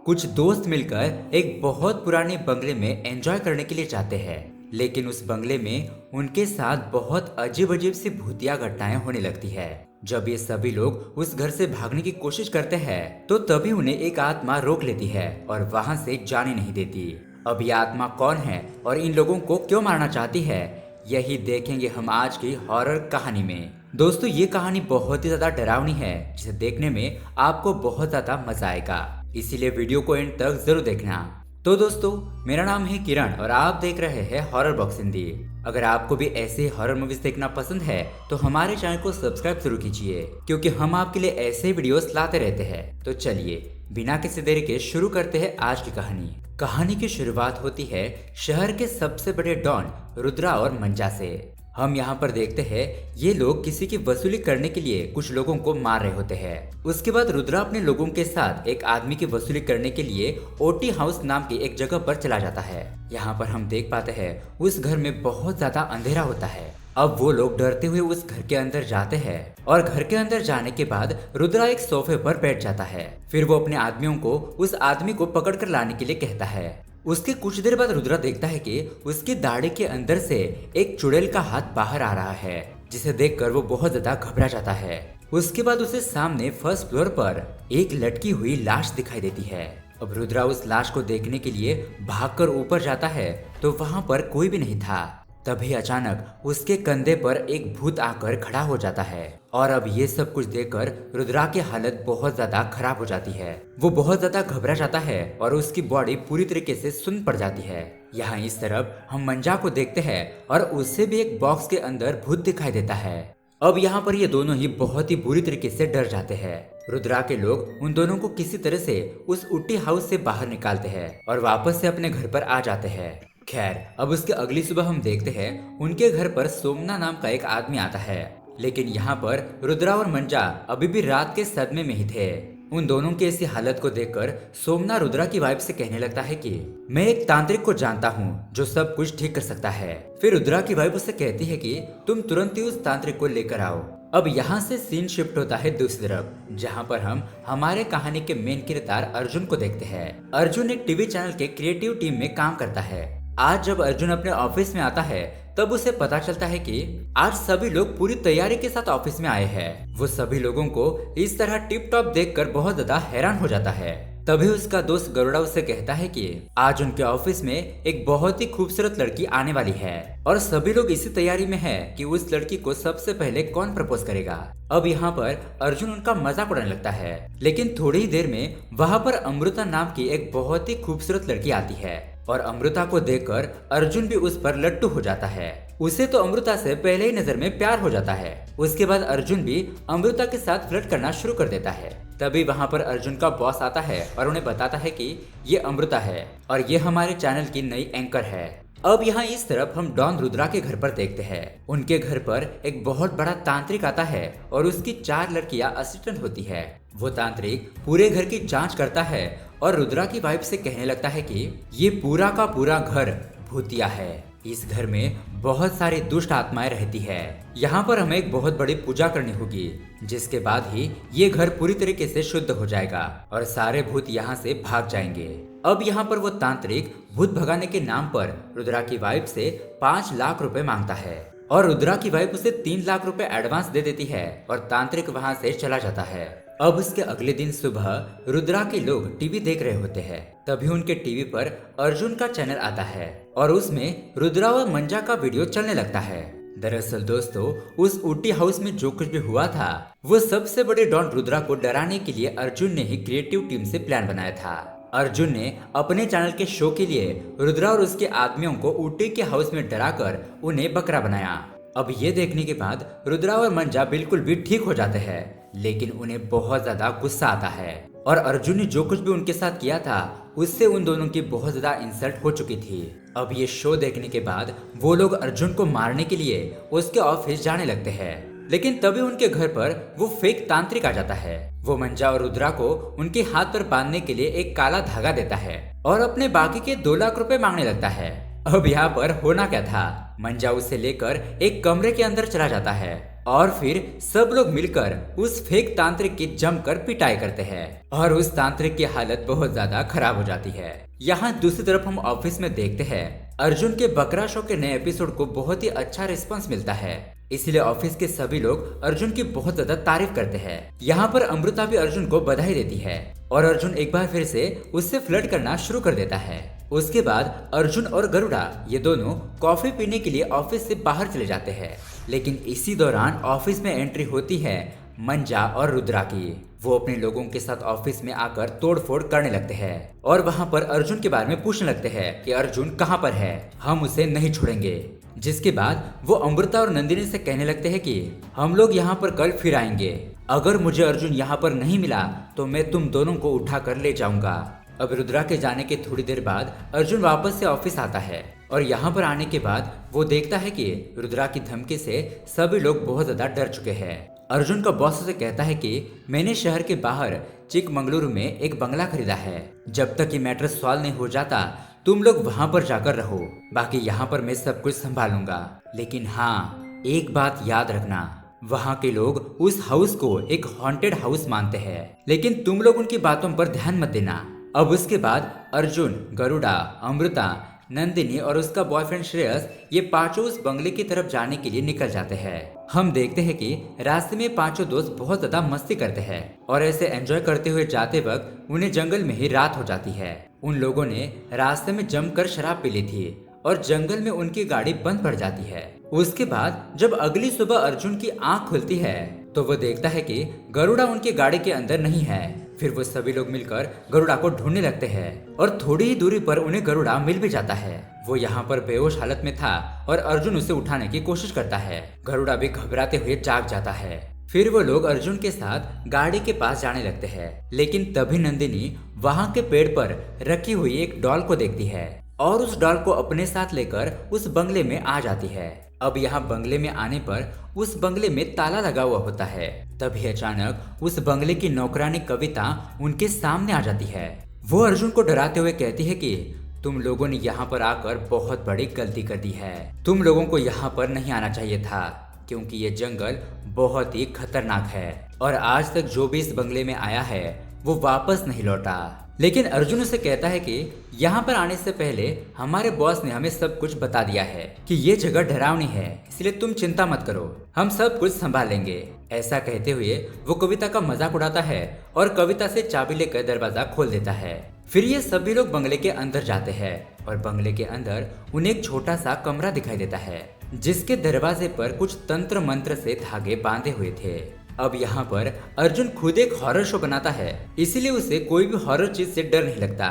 कुछ दोस्त मिलकर एक बहुत पुराने बंगले में एंजॉय करने के लिए जाते हैं। लेकिन उस बंगले में उनके साथ बहुत अजीब अजीब सी भूतिया घटनाएं होने लगती है। जब ये सभी लोग उस घर से भागने की कोशिश करते हैं तो तभी उन्हें एक आत्मा रोक लेती है और वहां से जाने नहीं देती। अब ये आत्मा कौन है और इन लोगों को क्यों मारना चाहती है, यही देखेंगे हम आज की हॉरर कहानी में। दोस्तों, ये कहानी बहुत ही ज्यादा डरावनी है जिसे देखने में आपको बहुत ज्यादा मजा आएगा, इसीलिए वीडियो को एंड तक जरूर देखना। तो दोस्तों, मेरा नाम है किरण और आप देख रहे हैं हॉरर बॉक्स हिंदी। अगर आपको भी ऐसे हॉरर मूवीज देखना पसंद है तो हमारे चैनल को सब्सक्राइब जरूर कीजिए, क्योंकि हम आपके लिए ऐसे वीडियोस लाते रहते हैं। तो चलिए बिना किसी देरी के शुरू करते हैं आज की कहानी। कहानी की शुरुआत होती है शहर के सबसे बड़े डॉन रुद्रा और मंजा से। हम यहाँ पर देखते हैं ये लोग किसी की वसूली करने के लिए कुछ लोगों को मार रहे होते हैं। उसके बाद रुद्रा अपने लोगों के साथ एक आदमी की वसूली करने के लिए ओटी हाउस नाम की एक जगह पर चला जाता है। यहाँ पर हम देख पाते हैं उस घर में बहुत ज्यादा अंधेरा होता है। अब वो लोग डरते हुए उस घर के अंदर जाते हैं और घर के अंदर जाने के बाद रुद्रा एक सोफे पर बैठ जाता है। फिर वो अपने आदमियों को उस आदमी को पकड़ कर लाने के लिए कहता है। उसके कुछ देर बाद रुद्रा देखता है कि उसकी दाढ़ी के अंदर से एक चुड़ैल का हाथ बाहर आ रहा है, जिसे देखकर वो बहुत ज्यादा घबरा जाता है। उसके बाद उसे सामने फर्स्ट फ्लोर पर एक लटकी हुई लाश दिखाई देती है। अब रुद्रा उस लाश को देखने के लिए भागकर ऊपर जाता है तो वहां पर कोई भी नहीं था। तभी अचानक उसके कंधे पर एक भूत आकर खड़ा हो जाता है और अब ये सब कुछ देखकर रुद्रा की हालत बहुत ज्यादा खराब हो जाती है। वो बहुत ज्यादा घबरा जाता है और उसकी बॉडी पूरी तरीके से सुन्न पड़ जाती है। यहाँ इस तरफ हम मंजा को देखते हैं और उससे भी एक बॉक्स के अंदर भूत दिखाई देता है। अब यहाँ पर ये दोनों ही बहुत ही बुरी तरीके से डर जाते हैं। रुद्रा के लोग उन दोनों को किसी तरह से उस उट्टी हाउस से बाहर निकालते हैं और वापस से अपने घर पर आ जाते हैं। खैर, अब उसके अगली सुबह हम देखते हैं उनके घर पर सोमना नाम का एक आदमी आता है। लेकिन यहाँ पर रुद्रा और मंजा अभी भी रात के सदमे में ही थे। उन दोनों की ऐसी हालत को देखकर सोमना रुद्रा की वाइफ से कहने लगता है कि मैं एक तांत्रिक को जानता हूँ जो सब कुछ ठीक कर सकता है। फिर रुद्रा की वाइफ उससे कहती है कि तुम तुरंत ही उस तांत्रिक को लेकर आओ। अब यहाँ से सीन शिफ्ट होता है दूसरी तरफ, जहाँ पर हम हमारे कहानी के मेन किरदार अर्जुन को देखते हैं। अर्जुन एक टीवी चैनल के क्रिएटिव टीम में काम करता है। आज जब अर्जुन अपने ऑफिस में आता है तब उसे पता चलता है कि आज सभी लोग पूरी तैयारी के साथ ऑफिस में आए हैं। वो सभी लोगों को इस तरह टिप टॉप देखकर बहुत ज्यादा हैरान हो जाता है। तभी उसका दोस्त गरुड़ा उसे कहता है कि आज उनके ऑफिस में एक बहुत ही खूबसूरत लड़की आने वाली है और सभी लोग इसी तैयारी में है कि उस लड़की को सबसे पहले कौन प्रपोज करेगा। अब यहाँ पर अर्जुन उनका मजाक उड़ाने लगता है, लेकिन थोड़ी ही देर में वहाँ पर अमृता नाम की एक बहुत ही खूबसूरत लड़की आती है और अमृता को देखकर अर्जुन भी उस पर लट्टू हो जाता है। उसे तो अमृता से पहले ही नजर में प्यार हो जाता है। उसके बाद अर्जुन भी अमृता के साथ फ्लर्ट करना शुरू कर देता है। तभी वहाँ पर अर्जुन का बॉस आता है और उन्हें बताता है कि ये अमृता है और ये हमारे चैनल की नई एंकर है। अब यहाँ इस तरफ हम डॉन रुद्रा के घर पर देखते हैं। उनके घर पर एक बहुत बड़ा तांत्रिक आता है और उसकी 4 लड़कियां असिस्टेंट होती है। वो तांत्रिक पूरे घर की जांच करता है और रुद्रा की वाइफ से कहने लगता है कि ये पूरा का पूरा घर भूतिया है। इस घर में बहुत सारी दुष्ट आत्माएं रहती है। यहाँ पर हमें एक बहुत बड़ी पूजा करनी होगी, जिसके बाद ही ये घर पूरी तरीके से शुद्ध हो जाएगा और सारे भूत यहाँ से भाग जाएंगे। अब यहाँ पर वो तांत्रिक भूत भगाने के नाम पर रुद्रा की वाइफ से 5 लाख रुपए मांगता है और रुद्रा की वाइफ उसे 3 लाख रुपए एडवांस दे देती है और तांत्रिक वहाँ से चला जाता है। अब उसके अगले दिन सुबह रुद्रा के लोग टीवी देख रहे होते हैं। तभी उनके टीवी पर अर्जुन का चैनल आता है और उसमें रुद्रा और मंजा का वीडियो चलने लगता है। दरअसल दोस्तों, उस ऊटी हाउस में जो कुछ भी हुआ था वो सबसे बड़े डॉन रुद्रा को डराने के लिए अर्जुन ने ही क्रिएटिव टीम से प्लान बनाया था। अर्जुन ने अपने चैनल के शो के लिए रुद्रा और उसके आदमियों को ऊटी के हाउस में डराकर उन्हें बकरा बनाया। अब ये देखने के बाद रुद्रा और मंजा बिल्कुल भी ठीक हो जाते हैं, लेकिन उन्हें बहुत ज्यादा गुस्सा आता है और अर्जुन ने जो कुछ भी उनके साथ किया था उससे उन दोनों की बहुत ज्यादा इंसल्ट हो चुकी थी। अब ये शो देखने के बाद वो लोग अर्जुन को मारने के लिए उसके ऑफिस जाने लगते हैं, लेकिन तभी उनके घर पर वो फेक तांत्रिक आ जाता है। वो मंजा और रुद्रा को उनके हाथ पर बांधने के लिए एक काला धागा देता है और अपने बाकी के 2 लाख रुपए मांगने लगता है। अब यहाँ पर होना क्या था, मंजा उसे लेकर एक कमरे के अंदर चला जाता है और फिर सब लोग मिलकर उस फेक तांत्रिक की जमकर पिटाई करते हैं और उस तांत्रिक की हालत बहुत ज्यादा खराब हो जाती है। यहाँ दूसरी तरफ हम ऑफिस में देखते हैं अर्जुन के बकरा शो के नए एपिसोड को बहुत ही अच्छा रिस्पांस मिलता है, इसलिए ऑफिस के सभी लोग अर्जुन की बहुत ज्यादा तारीफ करते हैं। यहाँ पर अमृता भी अर्जुन को बधाई देती है और अर्जुन एक बार फिर से उससे फ्लर्ट करना शुरू कर देता है। उसके बाद अर्जुन और गरुड़ा ये दोनों कॉफी पीने के लिए ऑफिस से बाहर चले जाते हैं, लेकिन इसी दौरान ऑफिस में एंट्री होती है मंजा और रुद्रा की। वो अपने लोगों के साथ ऑफिस में आकर तोड़फोड़ करने लगते हैं और वहाँ पर अर्जुन के बारे में पूछने लगते हैं कि अर्जुन कहाँ पर है, हम उसे नहीं छोड़ेंगे। जिसके बाद वो अमृता और नंदिनी से कहने लगते हैं कि हम लोग यहाँ पर कल फिर आएंगे, अगर मुझे अर्जुन यहाँ पर नहीं मिला तो मैं तुम दोनों को उठा कर ले जाऊंगा। अब रुद्रा के जाने के थोड़ी देर बाद अर्जुन वापस से ऑफिस आता है और यहाँ पर आने के बाद वो देखता है कि रुद्रा की धमकी से सभी लोग बहुत ज्यादा डर चुके हैं। अर्जुन का बॉस उसे कहता है कि मैंने शहर के बाहर चिकमंगलुरु में एक बंगला खरीदा है, जब तक ये मैटर सॉल्व नहीं हो जाता तुम लोग वहाँ पर जाकर रहो, बाकी यहाँ पर मैं सब कुछ संभालूंगा। लेकिन हाँ, एक बात याद रखना, वहाँ के लोग उस हाउस को एक हॉन्टेड हाउस मानते हैं, लेकिन तुम लोग उनकी बातों पर ध्यान मत देना। अब उसके बाद अर्जुन, गरुड़ा, अमृता, नंदिनी और उसका बॉयफ्रेंड श्रेयस ये पांचों उस बंगले की तरफ जाने के लिए निकल जाते हैं। हम देखते हैं कि रास्ते में पांचों दोस्त बहुत ज्यादा मस्ती करते हैं और ऐसे एंजॉय करते हुए जाते वक्त उन्हें जंगल में ही रात हो जाती है। उन लोगों ने रास्ते में जमकर शराब पी ली थी और जंगल में उनकी गाड़ी बंद पड़ जाती है। उसके बाद जब अगली सुबह अर्जुन की आंख खुलती है तो वो देखता है कि गरुड़ा उनकी गाड़ी के अंदर नहीं है। फिर वो सभी लोग मिलकर गरुड़ा को ढूंढने लगते हैं और थोड़ी ही दूरी पर उन्हें गरुड़ा मिल भी जाता है। वो यहाँ पर बेहोश हालत में था और अर्जुन उसे उठाने की कोशिश करता है। गरुड़ा भी घबराते हुए जाग जाता है। फिर वो लोग अर्जुन के साथ गाड़ी के पास जाने लगते हैं, लेकिन तभी नंदिनी वहाँ के पेड़ पर रखी हुई एक डॉल को देखती है और उस डॉल को अपने साथ लेकर उस बंगले में आ जाती है। अब यहाँ बंगले में आने पर उस बंगले में ताला लगा हुआ होता है। तभी अचानक उस बंगले की नौकरानी कविता उनके सामने आ जाती है। वो अर्जुन को डराते हुए कहती है कि तुम लोगों ने यहाँ पर आकर बहुत बड़ी गलती कर दी है, तुम लोगों को यहाँ पर नहीं आना चाहिए था, क्योंकि ये जंगल बहुत ही खतरनाक है और आज तक जो भी इस बंगले में आया है वो वापस नहीं लौटा। लेकिन अर्जुन उसे कहता है कि यहाँ पर आने से पहले हमारे बॉस ने हमें सब कुछ बता दिया है कि ये जगह डरावनी है, इसलिए तुम चिंता मत करो, हम सब कुछ संभाल लेंगे। ऐसा कहते हुए वो कविता का मजाक उड़ाता है और कविता से चाबी लेकर दरवाजा खोल देता है। फिर ये सभी लोग बंगले के अंदर जाते हैं और बंगले के अंदर उन्हें एक छोटा सा कमरा दिखाई देता है, जिसके दरवाजे पर कुछ तंत्र मंत्र से धागे बांधे हुए थे। अब यहाँ पर अर्जुन खुद एक हॉरर शो बनाता है, इसीलिए उसे कोई भी हॉरर चीज से डर नहीं लगता।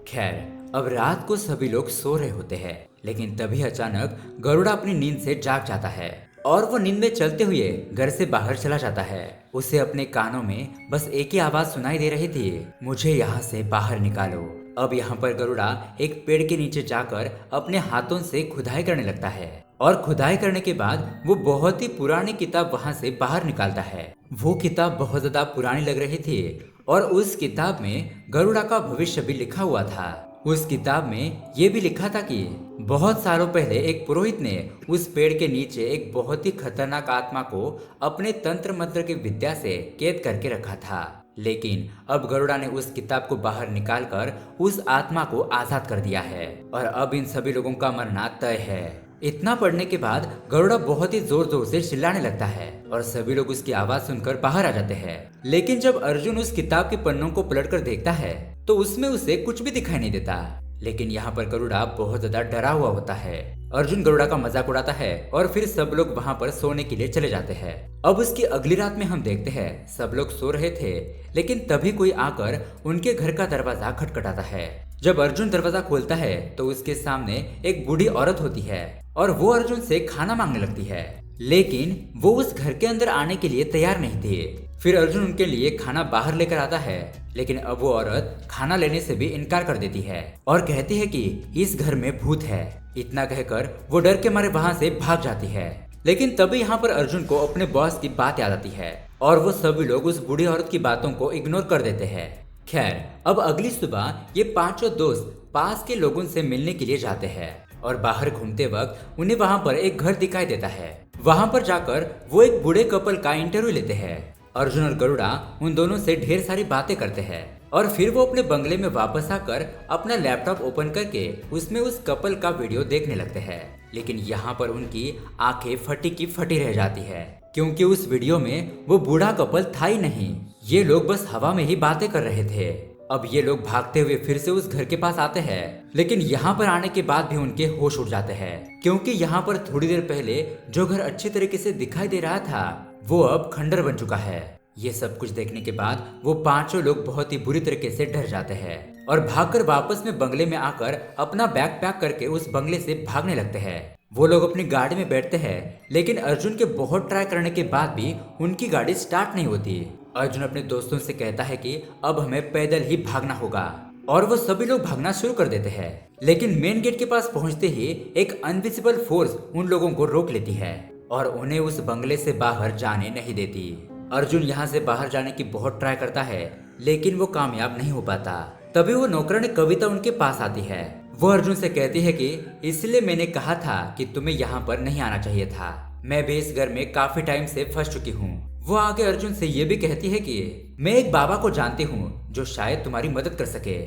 खैर, अब रात को सभी लोग सो रहे होते हैं, लेकिन तभी अचानक गरुड़ा अपनी नींद से जाग जाता है और वो नींद में चलते हुए घर से बाहर चला जाता है। उसे अपने कानों में बस एक ही आवाज सुनाई दे रही थी, मुझे यहाँ से बाहर निकालो। अब यहाँ पर गरुड़ा एक पेड़ के नीचे जाकर अपने हाथों से खुदाई करने लगता है और खुदाई करने के बाद वो बहुत ही पुरानी किताब वहाँ से बाहर निकालता है। वो किताब बहुत ज्यादा पुरानी लग रही थी और उस किताब में गरुड़ा का भविष्य भी लिखा हुआ था। उस किताब में ये भी लिखा था कि बहुत सालों पहले एक पुरोहित ने उस पेड़ के नीचे एक बहुत ही खतरनाक आत्मा को अपने तंत्र मंत्र की विद्या से कैद करके रखा था, लेकिन अब गरुड़ा ने उस किताब को बाहर निकालकर उस आत्मा को आजाद कर दिया है और अब इन सभी लोगों का मरना तय है। इतना पढ़ने के बाद गरुड़ा बहुत ही जोर जोर से चिल्लाने लगता है और सभी लोग उसकी आवाज सुनकर बाहर आ जाते हैं। लेकिन जब अर्जुन उस किताब के पन्नों को पलटकर देखता है तो उसमें उसे कुछ भी दिखाई नहीं देता, लेकिन यहाँ पर गरुड़ा बहुत ज्यादा डरा हुआ होता है। अर्जुन गरुड़ा का मजाक उड़ाता है और फिर सब लोग वहाँ पर सोने के लिए चले जाते हैं। अब उसकी अगली रात में हम देखते हैं सब लोग सो रहे थे, लेकिन तभी कोई आकर उनके घर का दरवाजा खटखटाता है। जब अर्जुन दरवाजा खोलता है तो उसके सामने एक बूढ़ी औरत होती है और वो अर्जुन से खाना मांगने लगती है, लेकिन वो उस घर के अंदर आने के लिए तैयार नहीं थे। फिर अर्जुन उनके लिए खाना बाहर लेकर आता है, लेकिन अब वो औरत खाना लेने से भी इनकार कर देती है और कहती है कि इस घर में भूत है। इतना कहकर वो डर के मारे वहाँ से भाग जाती है। लेकिन तभी यहाँ पर अर्जुन को अपने बॉस की बात याद आती है और वो सभी लोग उस बूढ़ी औरत की बातों को इग्नोर कर देते हैं। खैर, अब अगली सुबह ये पांचों दोस्त पास के लोगों से मिलने के लिए जाते हैं और बाहर घूमते वक्त उन्हें वहाँ पर एक घर दिखाई देता है। वहाँ पर जाकर वो एक बूढ़े कपल का इंटरव्यू लेते हैं। अर्जुन और गरुड़ा उन दोनों से ढेर सारी बातें करते हैं और फिर वो अपने बंगले में वापस आकर अपना लैपटॉप ओपन करके उसमें उस कपल का वीडियो देखने लगते हैं। लेकिन यहाँ पर उनकी आंखें फटी की फटी रह जाती है, क्योंकि उस वीडियो में वो बूढ़ा कपल था ही नहीं। ये लोग बस हवा में ही बातें कर रहे थे। अब ये लोग भागते हुए फिर से उस घर के पास आते हैं, लेकिन यहाँ पर आने के बाद भी उनके होश उड़ जाते हैं, क्योंकि यहाँ पर थोड़ी देर पहले जो घर अच्छी तरीके से दिखाई दे रहा था वो अब खंडर बन चुका है। ये सब कुछ देखने के बाद वो पांचों लोग बहुत ही बुरी तरीके से डर जाते हैं और भागकर वापस में बंगले में आकर अपना बैग पैक करके उस बंगले से भागने लगते हैं। वो लोग अपनी गाड़ी में बैठते हैं, लेकिन अर्जुन के बहुत ट्राई करने के बाद भी उनकी गाड़ी स्टार्ट नहीं होती। अर्जुन अपने दोस्तों से कहता है कि अब हमें पैदल ही भागना होगा और वो सभी लोग भागना शुरू कर देते हैं। लेकिन मेन गेट के पास पहुंचते ही एक अनविजिबल फोर्स उन लोगों को रोक लेती है और उन्हें उस बंगले से बाहर जाने नहीं देती। अर्जुन यहाँ से बाहर जाने की बहुत ट्राई करता है, लेकिन वो कामयाब नहीं हो पाता। तभी वो नौकरानी कविता उनके पास आती है। वो अर्जुन से कहती है कि इसलिए मैंने कहा था कि तुम्हें यहाँ पर नहीं आना चाहिए था। मैं भी इस घर में काफी टाइम से फंस चुकी हूँ। वो आगे अर्जुन से ये भी कहती है कि मैं एक बाबा को जानती हूँ जो शायद तुम्हारी मदद कर सके।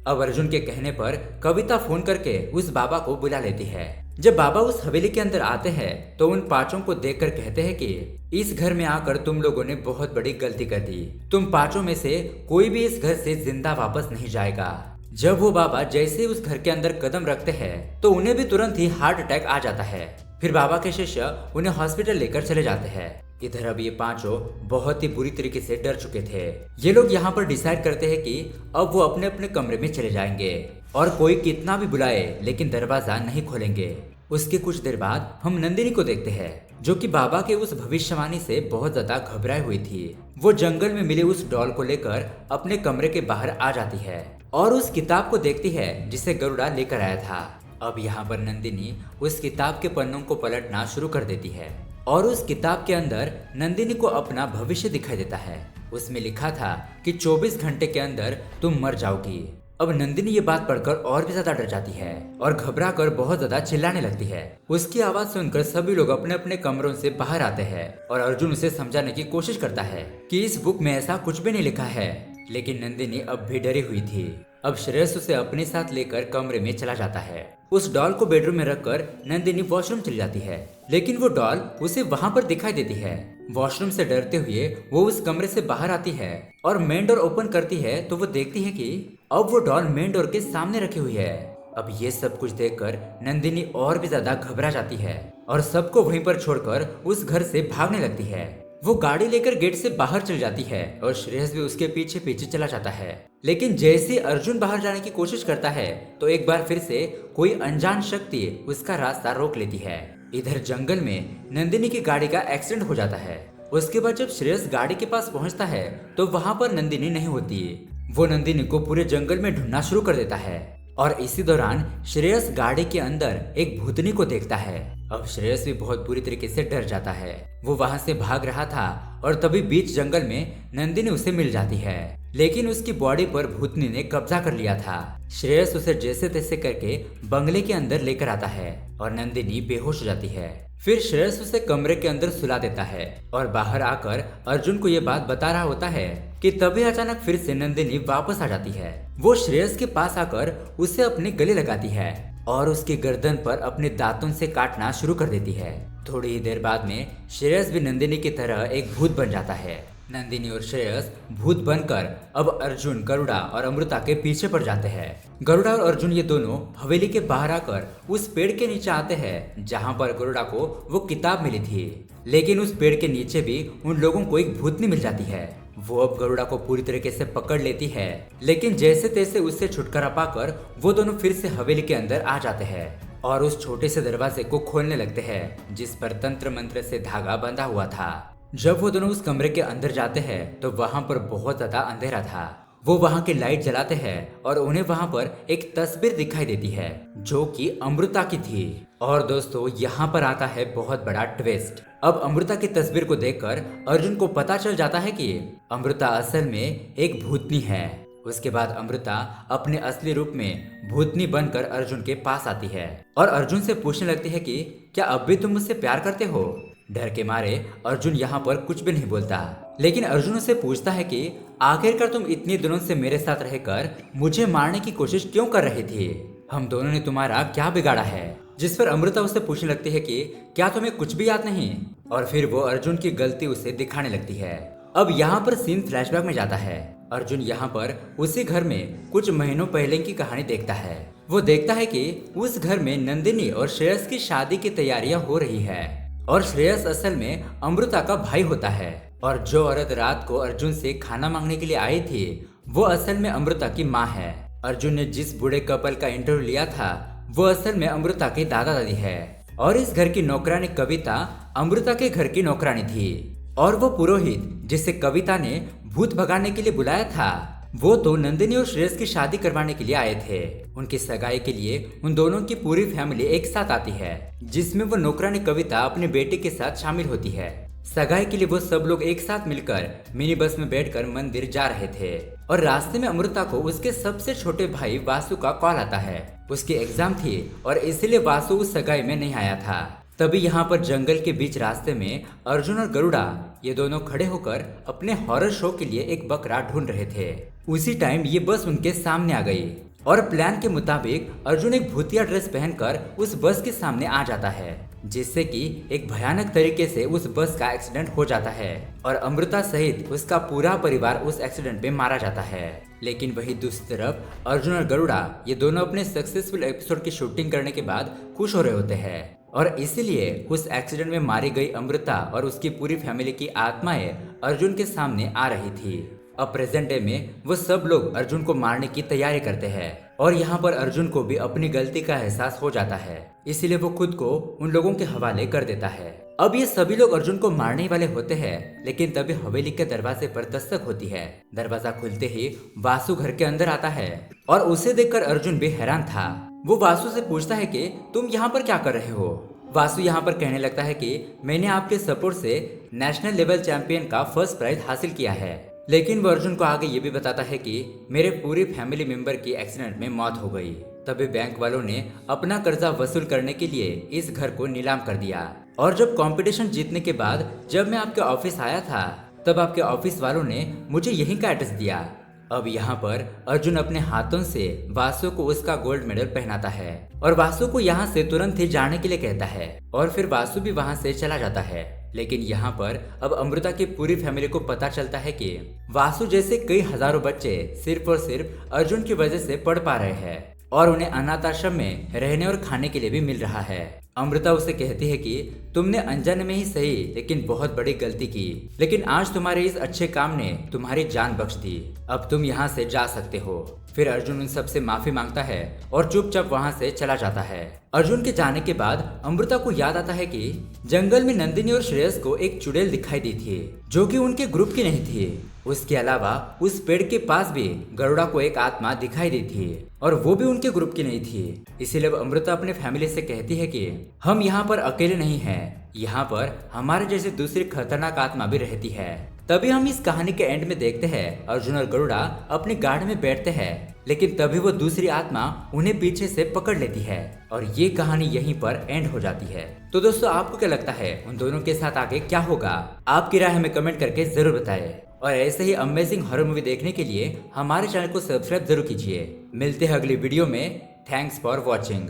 अब अर्जुन के कहने पर कविता फोन करके उस बाबा को बुला लेती है। जब बाबा उस हवेली के अंदर आते हैं तो उन पांचों को देखकर कहते हैं कि इस घर में आकर तुम लोगों ने बहुत बड़ी गलती कर दी। तुम पांचों में से कोई भी इस घर से जिंदा वापस नहीं जाएगा। जब वो बाबा जैसे उस घर के अंदर कदम रखते हैं तो उन्हें भी तुरंत ही हार्ट अटैक आ जाता है। फिर बाबा के शिष्य उन्हें हॉस्पिटल लेकर चले जाते हैं। इधर अब ये पांचों बहुत ही बुरी तरीके से डर चुके थे। ये लोग यहाँ पर डिसाइड करते हैं कि अब वो अपने अपने कमरे में चले जाएंगे और कोई कितना भी बुलाए लेकिन दरवाजा नहीं खोलेंगे। उसके कुछ देर बाद हम नंदिनी को देखते हैं, जो कि बाबा के उस भविष्यवाणी से बहुत ज्यादा घबराई हुई थी। वो जंगल में मिले उस डॉल को लेकर अपने कमरे के बाहर आ जाती है और उस किताब को देखती है जिसे गरुड़ा लेकर आया था। अब यहाँ पर नंदिनी उस किताब के पन्नों को पलटना शुरू कर देती है और उस किताब के अंदर नंदिनी को अपना भविष्य दिखाई देता है। उसमें लिखा था कि 24 घंटे के अंदर तुम मर जाओगी। अब नंदिनी ये बात पढ़कर और भी ज्यादा डर जाती है और घबरा कर बहुत ज्यादा चिल्लाने लगती है। उसकी आवाज सुनकर सभी लोग अपने अपने कमरों से बाहर आते हैं और अर्जुन उसे समझाने की कोशिश करता है कि इस बुक में ऐसा कुछ भी नहीं लिखा है, लेकिन नंदिनी अब भी डरी हुई थी। अब श्रेयस उसे अपने साथ लेकर कमरे में चला जाता है। उस डॉल को बेडरूम में रखकर नंदिनी वॉशरूम चली जाती है, लेकिन वो डॉल उसे वहाँ पर दिखाई देती है। वॉशरूम से डरते हुए वो उस कमरे से बाहर आती है और मेन डोर ओपन करती है तो वो देखती है कि अब वो डॉल मेन डोर के सामने रखी हुई है। अब ये सब कुछ देखकर नंदिनी और भी ज्यादा घबरा जाती है और सबको वहीं पर छोड़कर उस घर से भागने लगती है। वो गाड़ी लेकर गेट से बाहर चल जाती है और श्रेयस भी उसके पीछे पीछे चला जाता है। लेकिन जैसे अर्जुन बाहर जाने की कोशिश करता है तो एक बार फिर से कोई अनजान शक्ति उसका रास्ता रोक लेती है। इधर जंगल में नंदिनी की गाड़ी का एक्सीडेंट हो जाता है। उसके बाद जब श्रेयस गाड़ी के पास पहुंचता है तो वहां पर नंदिनी नहीं होती। वो नंदिनी को पूरे जंगल में ढूंढना शुरू कर देता है और इसी दौरान श्रेयस गाड़ी के अंदर एक भूतनी को देखता है। अब श्रेयस भी बहुत बुरी तरीके से डर जाता है। वो वहां से भाग रहा था और तभी बीच जंगल में नंदिनी उसे मिल जाती है, लेकिन उसकी बॉडी पर भूतनी ने कब्जा कर लिया था। श्रेयस उसे जैसे तैसे करके बंगले के अंदर लेकर आता है और नंदिनी बेहोश हो जाती है। फिर श्रेयस उसे कमरे के अंदर सुला देता है और बाहर आकर अर्जुन को ये बात बता रहा होता है कि तभी अचानक फिर से नंदिनी वापस आ जाती है। वो श्रेयस के पास आकर उसे अपने गले लगाती है और उसकी गर्दन पर अपने दांतों से काटना शुरू कर देती है। थोड़ी ही देर बाद में श्रेयस भी नंदिनी की तरह एक भूत बन जाता है। नंदिनी और श्रेयस भूत बनकर अब अर्जुन, गरुड़ा और अमृता के पीछे पड़ जाते हैं। गरुड़ा और अर्जुन ये दोनों हवेली के बाहर आकर उस पेड़ के नीचे आते हैं जहां पर गरुड़ा को वो किताब मिली थी। लेकिन उस पेड़ के नीचे भी उन लोगों को एक भूतनी मिल जाती है। वो अब गरुड़ा को पूरी तरीके से पकड़ लेती है, लेकिन जैसे तैसे उससे छुटकारा पाकर वो दोनों फिर से हवेली के अंदर आ जाते हैं और उस छोटे से दरवाजे को खोलने लगते हैं जिस पर तंत्र मंत्र से धागा बंधा हुआ था। जब वो दोनों उस कमरे के अंदर जाते हैं तो वहां पर बहुत ज्यादा अंधेरा था। वो वहां की लाइट जलाते हैं और उन्हें वहां पर एक तस्वीर दिखाई देती है जो कि अमृता की थी। और दोस्तों यहाँ पर आता है बहुत बड़ा ट्विस्ट। अब अमृता की तस्वीर को देखकर अर्जुन को पता चल जाता है कि अमृता असल में एक भूतनी है उसके बाद अमृता अपने असली रूप में भूतनी बनकर अर्जुन के पास आती है और अर्जुन से पूछने लगती है कि क्या अब भी तुम मुझसे प्यार करते हो। डर के मारे अर्जुन यहाँ पर कुछ भी नहीं बोलता, लेकिन अर्जुन उससे पूछता है कि आखिरकार तुम इतने दिनों से मेरे साथ रहकर मुझे मारने की कोशिश क्यों कर रही थी, हम दोनों ने तुम्हारा क्या बिगाड़ा है। जिस पर अमृता उससे पूछने लगती है कि क्या तुम्हें कुछ भी याद नहीं, और फिर वो अर्जुन की गलती उसे दिखाने लगती है। अब यहाँ पर सीन फ्लैशबैक में जाता है। अर्जुन यहाँ पर उसी घर में कुछ महीनों पहले की कहानी देखता है। वो देखता है कि उस घर में नंदिनी और श्रेयस की शादी की तैयारियां हो रही है और श्रेयस असल में अमृता का भाई होता है और जो औरत रात को अर्जुन से खाना मांगने के लिए आई थी वो असल में अमृता की माँ है। अर्जुन ने जिस बूढ़े कपल का इंटरव्यू लिया था वो असल में अमृता के दादा दादी है और इस घर की नौकरानी कविता अमृता के घर की नौकरानी थी और वो पुरोहित जिसे कविता ने भूत भगाने के लिए बुलाया था वो तो नंदिनी और श्रेयस की शादी करवाने के लिए आए थे। उनकी सगाई के लिए उन दोनों की पूरी फैमिली एक साथ आती है जिसमें वो नौकरानी कविता अपने बेटे के साथ शामिल होती है। सगाई के लिए वो सब लोग एक साथ मिलकर मिनी बस में बैठकर मंदिर जा रहे थे और रास्ते में अमृता को उसके सबसे छोटे भाई वासु का कॉल आता है। उसकी एग्जाम थी और इसलिए वासु उस सगाई में नहीं आया था। तभी यहाँ पर जंगल के बीच रास्ते में अर्जुन और गरुड़ा ये दोनों खड़े होकर अपने हॉरर शो के लिए एक बकरा ढूंढ रहे थे। उसी टाइम ये बस उनके सामने आ गई और प्लान के मुताबिक अर्जुन एक भूतिया ड्रेस पहनकर उस बस के सामने आ जाता है जिससे कि एक भयानक तरीके से उस बस का एक्सीडेंट हो जाता है और अमृता सहित उसका पूरा परिवार उस एक्सीडेंट में मारा जाता है। लेकिन वही दूसरी तरफ अर्जुन और गरुड़ा ये दोनों अपने सक्सेसफुल एपिसोड की शूटिंग करने के बाद खुश हो रहे होते हैं और इसीलिए उस एक्सीडेंट में मारी गई अमृता और उसकी पूरी फैमिली की आत्माएं अर्जुन के सामने आ रही थी। अब प्रेजेंट डे में वो सब लोग अर्जुन को मारने की तैयारी करते हैं और यहाँ पर अर्जुन को भी अपनी गलती का एहसास हो जाता है, इसीलिए वो खुद को उन लोगों के हवाले कर देता है। अब ये सभी लोग अर्जुन को मारने वाले होते हैं, लेकिन तभी हवेली के दरवाजे पर दस्तक होती है। दरवाजा खुलते ही वासु घर के अंदर आता है और उसे देखकर अर्जुन भी हैरान था। वो वासु से पूछता है कि तुम यहाँ पर क्या कर रहे हो। वासु यहाँ पर कहने लगता है कि मैंने आपके सपोर्ट से नेशनल लेवल चैंपियन का फर्स्ट प्राइज हासिल किया है। लेकिन वो अर्जुन को आगे ये भी बताता है कि मेरे पूरी फैमिली मेंबर की एक्सीडेंट में मौत हो गई। तभी बैंक वालों ने अपना कर्जा वसूल करने के लिए इस घर को नीलाम कर दिया और जब कंपटीशन जीतने के बाद जब मैं आपके ऑफिस आया था तब आपके ऑफिस वालों ने मुझे यहीं का एड्रेस दिया। अब यहाँ पर अर्जुन अपने हाथों से वासु को उसका गोल्ड मेडल पहनाता है और वासु को यहाँ से तुरंत ही जाने के लिए कहता है और फिर वासु भी वहाँ से चला जाता है। लेकिन यहाँ पर अब अमृता की पूरी फैमिली को पता चलता है कि वासु जैसे कई हजारों बच्चे सिर्फ और सिर्फ अर्जुन की वजह से पढ़ पा रहे हैं और उन्हें अनाथ आश्रम में रहने और खाने के लिए भी मिल रहा है। अमृता उसे कहती है कि तुमने अनजाने में ही सही लेकिन बहुत बड़ी गलती की, लेकिन आज तुम्हारे इस अच्छे काम ने तुम्हारी जान बख्श दी। अब तुम यहाँ से जा सकते हो। फिर अर्जुन उन सबसे माफी मांगता है और चुपचाप वहाँ से चला जाता है। अर्जुन के जाने के बाद अमृता को याद आता है कि जंगल में नंदिनी और श्रेयस को एक चुड़ैल दिखाई दी थी जो कि उनके ग्रुप की नहीं थी। उसके अलावा उस पेड़ के पास भी गरुड़ा को एक आत्मा दिखाई दी थी और वो भी उनके ग्रुप की नहीं थी। इसीलिए अमृता अपने फैमिली से कहती है कि हम यहाँ पर अकेले नहीं हैं, यहाँ पर हमारे जैसे दूसरी खतरनाक आत्मा भी रहती है। तभी हम इस कहानी के एंड में देखते हैं अर्जुन और गरुड़ा अपनी गाड़ी में बैठते हैं, लेकिन तभी वो दूसरी आत्मा उन्हें पीछे से पकड़ लेती है और ये कहानी यहीं पर एंड हो जाती है। तो दोस्तों आपको क्या लगता है उन दोनों के साथ आगे क्या होगा? आपकी राय हमें कमेंट करके जरूर बताएं और ऐसे ही अमेजिंग हॉरर मूवी देखने के लिए हमारे चैनल को सब्सक्राइब जरूर कीजिए। मिलते हैं अगली वीडियो में। Thanks for watching.